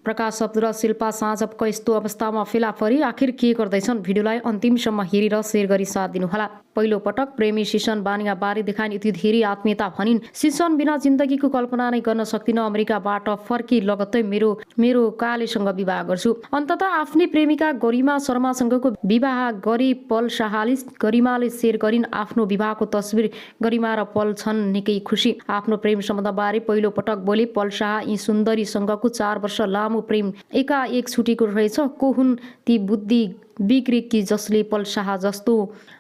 प्रकाश शब्द र शिल्पा साँझको यस्तो अवस्थामा फेला परी आखिर के गर्दैछन्? भिडियोलाई अन्तिमसम्म हेरेर सेयर गरी साथ दिनुहोला। पहिलो पटक प्रेमी सिसन बानिया बारे देखाइन् यति धेरै आत्मीयता भनिन्। सिसन बिना जिन्दगीको कल्पना नै गर्न सक्दिन। अमेरिकाबाट फर्की लगत्तै मेरो कालेसँग विवाह गर्छु। अन्ततः आफ्नै प्रेमिका गरिमा शर्मासँगको विवाह गरी पल शाहले गरिमाले सेयर गरिन् आफ्नो विवाहको तस्बिर। गरिमा र पल छन् निकै खुसी। आफ्नो प्रेम सम्बन्धबारे पहिलो पटक बोले पल शाह। यी सुन्दरीसँगको 4 वर्ष लामो प्रेम एकाएक छुटेको रहेछ। को हुन् ती बुद्धि बिग्रेकी जसले पल शाह जस्तो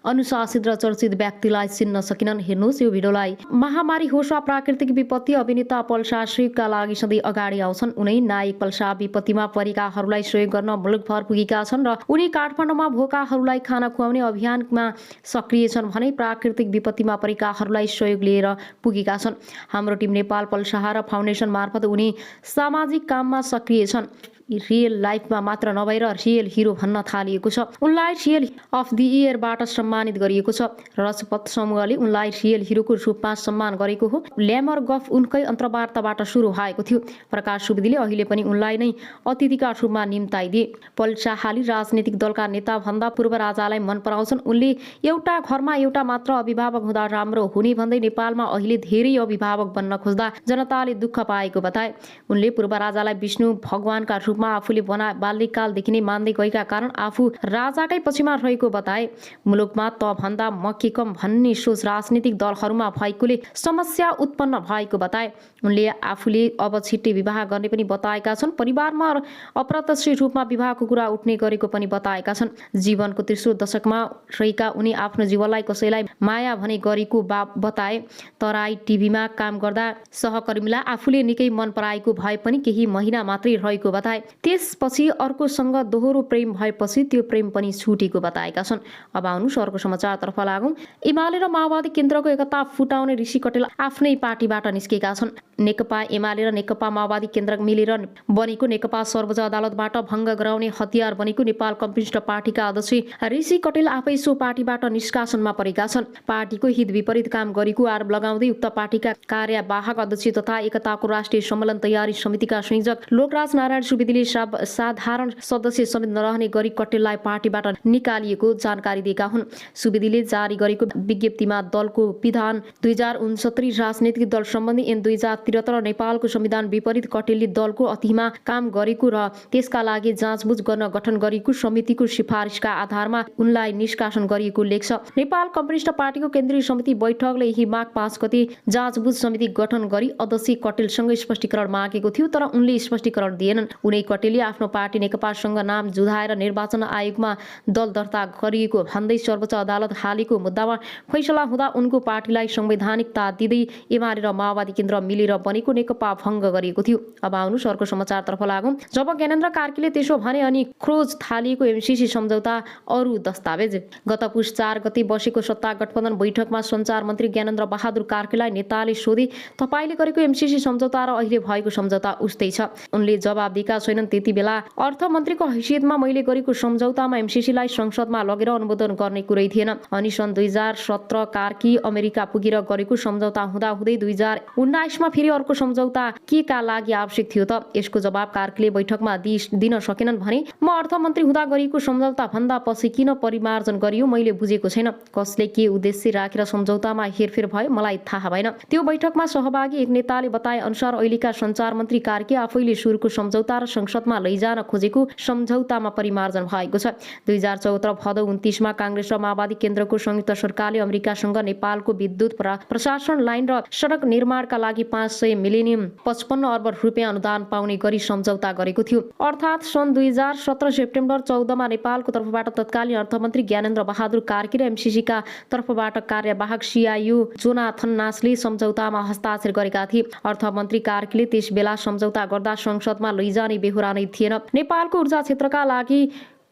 अनुशासित र चर्चित व्यक्तिलाई चिन्न सकिनन्? हेर्नुहोस् यो भिडियोलाई। महामारी होस् वा प्राकृतिक विपत्ति, अभिनेता पल शाह सहयोगका लागि सधैँ अगाडि आउँछन्। उनै नायक पल शाह विपत्तिमा परेकाहरूलाई सहयोग गर्न मुलुकभर पुगेका छन् र उनी काठमाडौँमा भोकाहरूलाई खाना खुवाउने अभियानमा सक्रिय छन् भने प्राकृतिक विपत्तिमा परेकाहरूलाई सहयोग लिएर पुगेका छन्। हाम्रो टिम नेपाल पल शाह र फाउन्डेसन मार्फत उनी सामाजिक काममा सक्रिय छन्। रियल लाइफमा मात्र नभएर रियल हिरो भन्न थालिएको छ। उनलाई रियल अफ द इयरबाट सम्मानित गरिएको छ। रजपथ समूहले उनलाई रियल हिरोको रूपमा सम्मान गरेको हो। ल्यामर गफ उनकै अन्तर्वार्ताबाट सुरु भएको थियो। प्रकाश सुवेदीले अहिले पनि उनलाई नै अतिथिका रूपमा निम्ताइदिए। पल शाहले राजनीतिक दलका नेता भन्दा पूर्व राजालाई मन पराउँछन्। उनले एउटा घरमा एउटा मात्र अभिभावक हुँदा राम्रो हुने भन्दै नेपालमा अहिले धेरै अभिभावक बन्न खोज्दा जनताले दुःख पाएको बताए। उनले पूर्व राजालाई विष्णु भगवानका आफूले बाल्यकालदेखि नै मान्दै गएका कारण आफू राजाकै पछिमा रहेको बताए। मुलुकमा त भन्दा म के कम भन्ने सोच राजनीतिक दलहरूमा भएकोले समस्या उत्पन्न भएको बताए। उनले आफूले अब छिट्टै विवाह गर्ने पनि बताएका छन्। परिवारमा अप्रत्याशित रूपमा विवाहको कुरा उठ्ने गरेको पनि बताएका छन्। जीवनको तेस्रो दशकमा रहेका उनी आफ्नो जीवनलाई कसैलाई माया भने गरेको बताए। तराई टिभीमा काम गर्दा सहकर्मीलाई आफूले निकै मन पराएको भए पनि केही महिना मात्रै रहेको बताए। त्यसपछि अर्कोसँग दोहोरो प्रेम भएपछि त्यो प्रेम पनि छुटेको बताएका छन्। अब आउनुहोस् अर्को समाचारतर्फ लागौँ। एमाले र माओवादी केन्द्रको एकता फुटाउने ऋषि कटेल आफ्नै पार्टीबाट निस्केका छन्। नेकपा एमाले र नेकपा माओवादी केन्द्र मिलेर बनेको नेकपा सर्वोच्च अदालतबाट भङ्ग गराउने हतियार बनेको नेपाल कम्युनिस्ट पार्टीका अध्यक्ष ऋषि कटेल आफै सो पार्टीबाट निष्कासनमा परेका छन्। पार्टीको हित विपरीत काम गरेको आरोप लगाउँदै उक्त पार्टीका कार्यवाहक अध्यक्ष तथा एकताको राष्ट्रिय सम्मेलन तयारी समितिका संयोजक लोकराज नारायण सुवेदीले साधारण सदस्य समेत नरहने गरी कटेललाई पार्टीबाट निकालिएको जानकारी दिएका हुन्। सुवेदीले जारी गरेको विज्ञप्तिमा दलको विधान 2069 राजनीतिक दल सम्बन्धी ऐन 2073 नेपालको संविधान विपरीत कटेलले दलको अतिमा काम गरेको र त्यसका लागि जाँचबुझ गर्न गठन गरेको समितिको सिफारिसका आधारमा उनलाई निष्कासन गरिएको लेख्छ। नेपाल कम्युनिस्ट पार्टीको केन्द्रीय समिति बैठकले यही माघ 5 गते जाँचबुझ समिति गठन गरी अध्यक्ष कटेलसँग स्पष्टीकरण मागेको थियो, तर उनले स्पष्टीकरण दिएनन्। उनै कटेलले आफ्नो पार्टी नेकपासँग नाम जुधाएर निर्वाचन आयोगमा दल दर्ता गरिएको भन्दै सर्वोच्च अदालत हालेको मुद्दामा फैसला हुँदा उनको पार्टीलाई संवैधानिकता दिँदै एमाले र माओवादी केन्द्र मिलेर बनेको नेकपा भङ्ग गरिएको थियो। अब आउनुहोस् अर्को समाचारतर्फ लागौँ। जब ज्ञानेन्द्र कार्कीले त्यसो भने अनि खोज थालिएको एमसीसी सम्झौता अरू दस्तावेज। गत पुस 4 गते बसेको सत्ता गठबन्धन बैठकमा सञ्चार मन्त्री ज्ञानेन्द्र बहादुर कार्कीलाई नेताले सोधे, तपाईले गरेको एमसीसी सम्झौता र अहिले भएको सम्झौता उस्तै छ? उनले जवाब दिएका छैनन्। त्यति बेला अर्थमन्त्रीको हैसियतमा मैले गरेको सम्झौतामा एमसीसीलाई संसदमा लगेर अनुमोदन गर्ने कुरै थिएन। अनि सन् 2017 कार्की अमेरिका पुगेर गरेको सम्झौता हुँदाहुँदै 2019 मा फेरि अर्को सम्झौता के का लागि आवश्यक थियो त? यसको जवाब कार्कीले बैठकमा दिन सकेनन् भने म अर्थमन्त्री हुँदा गरेको सम्झौता भन्दा पछि किन परिमार्जन गरियो मैले बुझेको छैन। कसले के उद्देश्य राखेर सम्झौतामा हेरफेर भयो मलाई थाहा भएन। त्यो बैठकमा सहभागी एक नेताले बताए अनुसार अहिलेका सञ्चार मन्त्री कार्की आफैले सुरुको सम्झौता र संसदमा लैजान खोजेको सम्झौतामा परिमार्जन भएको छ। 2014 भदौ 29 मा कांग्रेस र माओवादी केन्द्रको संयुक्त सरकारले अमेरिकासँग नेपालको विद्युत प्रशासन लाइन र सडक निर्माणका लागि 500 मिलियन 55 अर्ब रुपियाँ अनुदान पाउने गरी सम्झौता गरेको थियो। अर्थात् सन् 2017 सेप्टेम्बर 14 मा नेपालको तर्फबाट तत्कालीन अर्थमन्त्री ज्ञानेन्द्र बहादुर कार्की र एमसीसीका तर्फबाट कार्यवाहक सीआईयू जोनाथन नासले सम्झौतामा हस्ताक्षर गरेका थिए। अर्थमन्त्री कार्कीले त्यस बेला सम्झौता गर्दा संसदमा लैजाने बेहोरा नै थिएन। नेपालको ऊर्जा क्षेत्रका लागि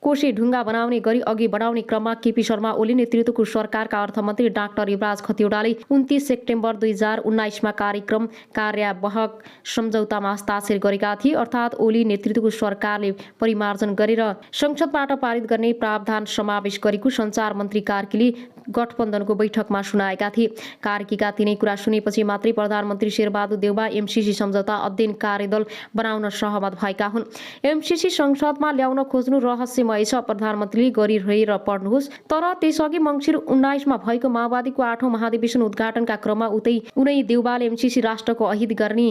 कोशी ढुङ्गा बनाउने गरी अघि बढाउने क्रममा केपी शर्मा ओली नेतृत्वको सरकारका अर्थमन्त्री डाक्टर युवराज खतिवडाले 29 सेप्टेम्बर 2019 मा कार्यवाहक सम्झौतामा हस्ताक्षर गरेका थिए। अर्थात् ओली नेतृत्वको सरकारले परिमार्जन गरेर संसदबाट पारित गर्ने प्रावधान समावेश गरेको सञ्चार मन्त्री कार्कीले गठबन्धनको बैठकमा सुनाएका थिए। कार्कीका तिनै कुरा सुनेपछि मात्रै प्रधानमन्त्री शेरबहादुर देउबा एमसीसी सम्झौता अध्ययन कार्यदल बनाउन सहमत भएका हुन्। एमसीसी संसदमा ल्याउन खोज्नु रहस्यमय छ, प्रधानमन्त्रीले गरिरहेर पढ्नुहोस्। तर त्यसअघि मङ्सिर 19 मा भएको माओवादीको 8औं महाधिवेशन उद्घाटनका क्रममा उनै देउबाले एमसीसी राष्ट्रको अहित गर्ने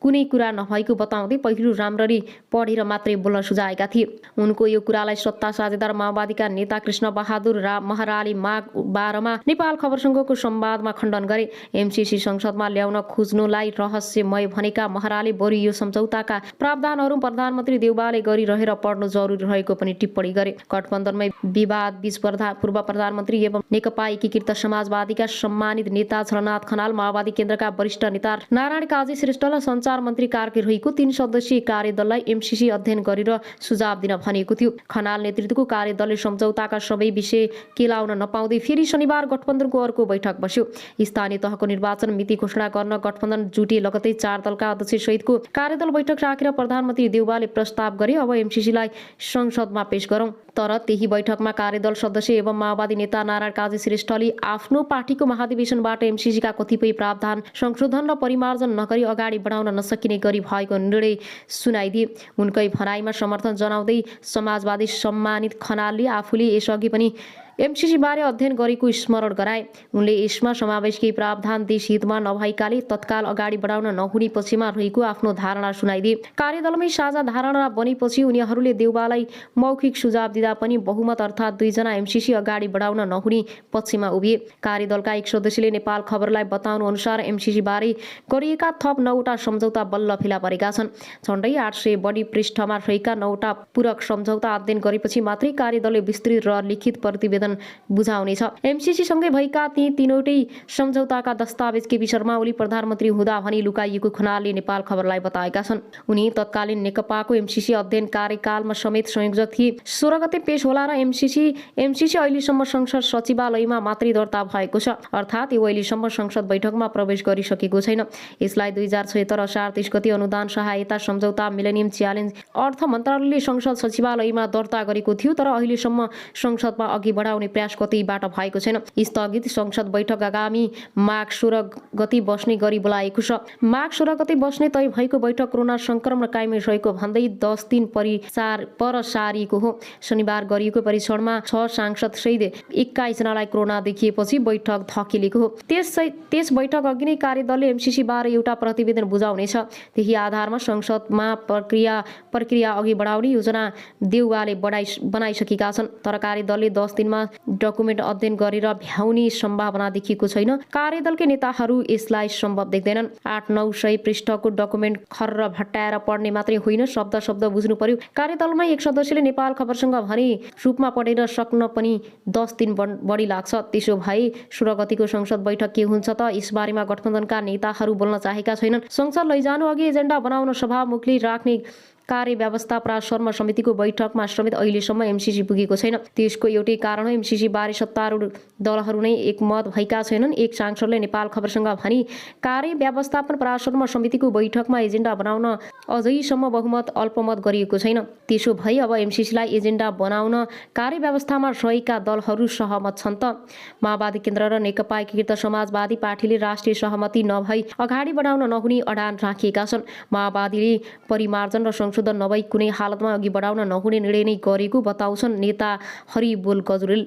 कुनै कुरा नभएको बताउँदै पहिलो राम्ररी पढेर मात्रै बोल्न सुझाएका थिए। उनको यो कुरालाई सत्ता साझेदार माओवादीका नेता कृष्ण बहादुर महराले माघ 12 मा नेपाल खबरसँगको संवादमा खण्डन गरे। एमसीसी संसदमा ल्याउन खोज्नुलाई रहस्यमय भनेका महराले बरु यो सम्झौताका प्रावधानहरू प्रधानमन्त्री देउबाले गरिरहेर पढ्नु जरुरी रहेको पनि टिप्पणी गरे। गठबन्धनमै विवाद बीच पूर्व प्रधानमन्त्री एवं नेकपा एकीकृत समाजवादीका सम्मानित नेता झलनाथ खनाल, माओवादी केन्द्रका वरिष्ठ नेता नारायण काजी श्रेष्ठ र सञ्चार मन्त्री कार्की रहेको 3 सदस्यीय कार्यदललाई एमसीसी अध्ययन गरेर सुझाव दिन भनिएको थियो। खनाल नेतृत्वको कार्यदलले सम्झौताका सबै विषय केलाउन नपाउँदै फेरि शनिबार गठबन्धनको अर्को बैठक बस्यो। स्थानीय तहको निर्वाचन मिति घोषणा गर्न गठबन्धन जुटे। लगतै 4 दलका अध्यक्ष सहितको कार्यदल बैठक राखेर प्रधानमन्त्री देउबाले प्रस्ताव गरे, अब एमसीसीलाई संसदमा पेश गरौं। तर त्यही बैठकमा कार्यदल सदस्य एवं माओवादी नेता नारायण काजी श्रेष्ठले आफ्नो पार्टीको महाधिवेशनबाट एमसीसीका कतिपय प्रावधान संशोधन र परिमार्जन नगरी अगाडि बढाउन नसकिने गरी भएको निर्णय सुनाइदिए। उनकै भनाइमा समर्थन जनाउँदै समाजवादी सम्मानित खनालले आफूले यसअघि पनि एमसीसी बारे अध्ययन गरेको स्मरण गराए। उनले यसमा समावेश केही प्रावधान देश हितमा नभएकाले तत्काल अगाडि बढाउन नहुने पक्षमा रहेको आफ्नो धारणा सुनाइदिए। कार्यदलमै साझा धारणा बनेपछि उनीहरूले देउबालाई मौखिक सुझाव दिँदा पनि बहुमत अर्थात् 2 जना एमसीसी अगाडि बढाउन नहुने पक्षमा उभिए। कार्यदलका एक सदस्यले नेपाल खबरलाई बताउनु अनुसार एमसीसी बारे गरिएका थप 9 वटा सम्झौता बल्ल फेला परेका छन्। झण्डै 800 बढी पृष्ठमा रहेका 9 वटा पूरक सम्झौता अध्ययन गरेपछि मात्रै कार्यदलले विस्तृत र लिखित प्रतिवेदन बुझाउनेछ। एमसीसी सँगै भएका ती 3वटै सम्झौताका दस्तावेज केपी शर्मा ओली प्रधानमन्त्री हुँदा भनी लुकाइएको खनालले नेपाल खबरलाई बताएका छन्। उनी तत्कालीन नेकपाको एमसीसी अध्ययन कार्यकालमा समेत संयोजक थिए। 16 गते पेश होला र एमसीसी अहिलेसम्म संसद सचिवालयमा मात्रै दर्ता भएको छ, अर्थात् यो अहिलेसम्म संसद बैठकमा प्रवेश गरिसकेको छैन। यसलाई 2076 असार 30 गते अनुदान सहायता सम्झौता मिलेनियम च्यालेन्ज अर्थ मन्त्रालयले संसद सचिवालयमा दर्ता गरेको थियो, तर अहिलेसम्म संसदमा अघि बढाउने प्रयास कतैबाट भएको छैन। स्थगित संसद बैठक आगामी माघ 16 गते बस्ने गरी बोलाएको छ। माघ 16 गते बस्ने तय भएको बैठक कोरोना संक्रमण कायमै रहेको भन्दै 10 दिन पर सारिएको हो। शनिबार गरिएको परीक्षणमा 6 सांसद सहित 21 जनालाई कोरोना देखिएपछि बैठक धकेलेको हो। त्यस बैठक अघि नै कार्यदलले एमसीसी बारे एउटा प्रतिवेदन बुझाउनेछ। त्यही आधारमा संसदमा प्रक्रिया अघि बढाउने योजना देउबाले बनाइसकेका छन्। तर कार्यदलले 10 दिनमा डकुमेन्ट अध्ययन गरेर भ्याउने सम्भावना देखिएको छैन। कार्यदलकै नेताहरू यसलाई सम्भव देख्दैनन्। 800-900 पृष्ठको डकुमेन्ट खर्र भट्टाएर पढ्ने मात्रै होइन, शब्द बुझ्नु पर्यो। कार्यदलमै एक सदस्यले नेपाल खबरसँग भने रूपमा पढेर सक्न पनि 10 दिन बढी लाग्छ। त्यसो भए 16 गतिको संसद बैठक के हुन्छ त? यसबारेमा गठबन्धनका नेताहरू बोल्न चाहेका छैनन्। संसद लैजानु अघि एजेन्डा बनाउन सभामुखले राख्ने कार्य व्यवस्था परामर्श समितिको बैठकमा समेत अहिलेसम्म एमसीसी पुगेको छैन। त्यसको एउटै कारण हो, एमसीसी बारे सत्तारूढ दलहरू नै एकमत भएका छैनन्। एक सांसदले नेपाल खबरसँग भनी कार्य व्यवस्थापन परामर्श समितिको बैठकमा एजेन्डा बनाउन अझैसम्म बहुमत अल्पमत गरिएको छैन। त्यसो भए अब एमसीसीलाई एजेन्डा बनाउन कार्य व्यवस्थामा रहेका दलहरू सहमत छन् त? माओवादी केन्द्र र नेकपा एकीकृत समाजवादी पार्टीले राष्ट्रिय सहमति नभई अगाडि बढाउन नहुने अडान राखिएका छन्। माओवादीले परिमार्जन र संशोधन नभई कुनै हालतमा अघि बढाउन नहुने निर्णय नै गरेको बताउँछन् नेता हरिबोल गजुरेल।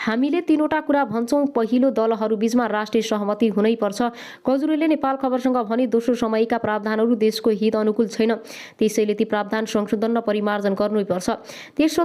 हामीले 3 वटा कुरा भन्छौँ। पहिलो, दलहरू बीचमा राष्ट्रिय सहमति हुनै पर्छ। गजुरेलले नेपाल खबरसँग भने दोस्रो, समयका प्रावधानहरू देशको हित अनुकूल छैन, त्यसैले ती प्रावधान संशोधन र परिमार्जन गर्नै पर्छ। तेस्रो,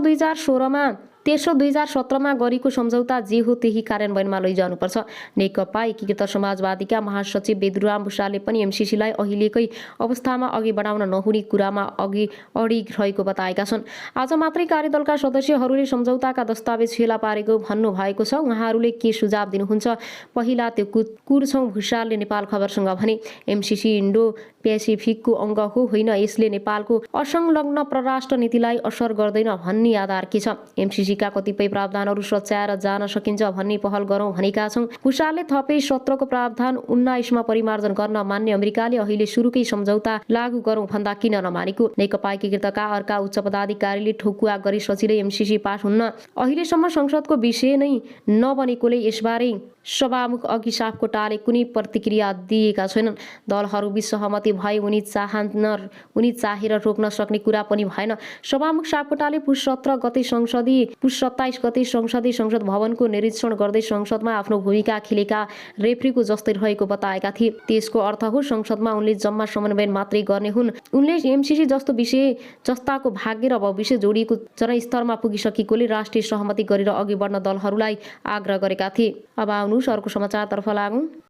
2017 मा गरेको सम्झौता जे हो त्यही कार्यान्वयनमा लैजानुपर्छ। नेकपा एकीकृत समाजवादीका महासचिव बेदुराम भुषालले पनि एमसीसीलाई अहिलेकै अवस्थामा अघि बढाउन नहुने कुरामा अडिग रहेको बताएका छन्। आज मात्रै कार्यदलका सदस्यहरूले सम्झौताका दस्तावेज फेला पारेको भन्नु भएको छ। उहाँहरूले के सुझाव दिनुहुन्छ? पहिला त्यो कुर्छौँ, भुषालले नेपाल खबरसँग भने। एमसीसी इन्डो पेसिफिकको अङ्ग हो, होइन यसले नेपालको असंलग्न परराष्ट्र नीतिलाई असर गर्दैन भन्ने आधार के छ? एमसीसी भूमिका कतिपय प्रावधानहरू सच्याएर जान सकिन्छ भन्ने पहल गरौँ भनेका छौँ। भुसालले थपे 17 को प्रावधान 19 मा परिमार्जन गर्न मान्ने अमेरिकाले अहिले सुरुकै सम्झौता लागू गरौँ भन्दा किन नमानेको? नेकपा एकीकृतका अर्का उच्च पदाधिकारीले ठोकुवा गरी सजिलै एमसीसी पास हुन्न अहिलेसम्म संसदको विषय नै नबनेकोले यसबारे सभामुख अघि सापकोटाले कुनै प्रतिक्रिया दिएका छैनन्। दलहरूबीच सहमति भए उनी चाहेर रोक्न सक्ने कुरा पनि भएन। सभामुख सापकोटाले पुस 27 गते संसदीय संसद भवनको निरीक्षण गर्दै संसदमा आफ्नो भूमिका खेलेका रेफ्रीको जस्तै रहेको बताएका थिए। त्यसको अर्थ हो संसदमा उनले जम्मा समन्वयन मात्रै गर्ने हुन्। उनले एमसीसी जस्तो विषय जस्ताको भाग्य र भविष्य जोडिएको जनस्तरमा पुगिसकेकोले राष्ट्रिय सहमति गरेर अघि बढ्न दलहरूलाई आग्रह गरेका थिए। अब आउनुहोस् अर्को समाचारतर्फ लागौँ।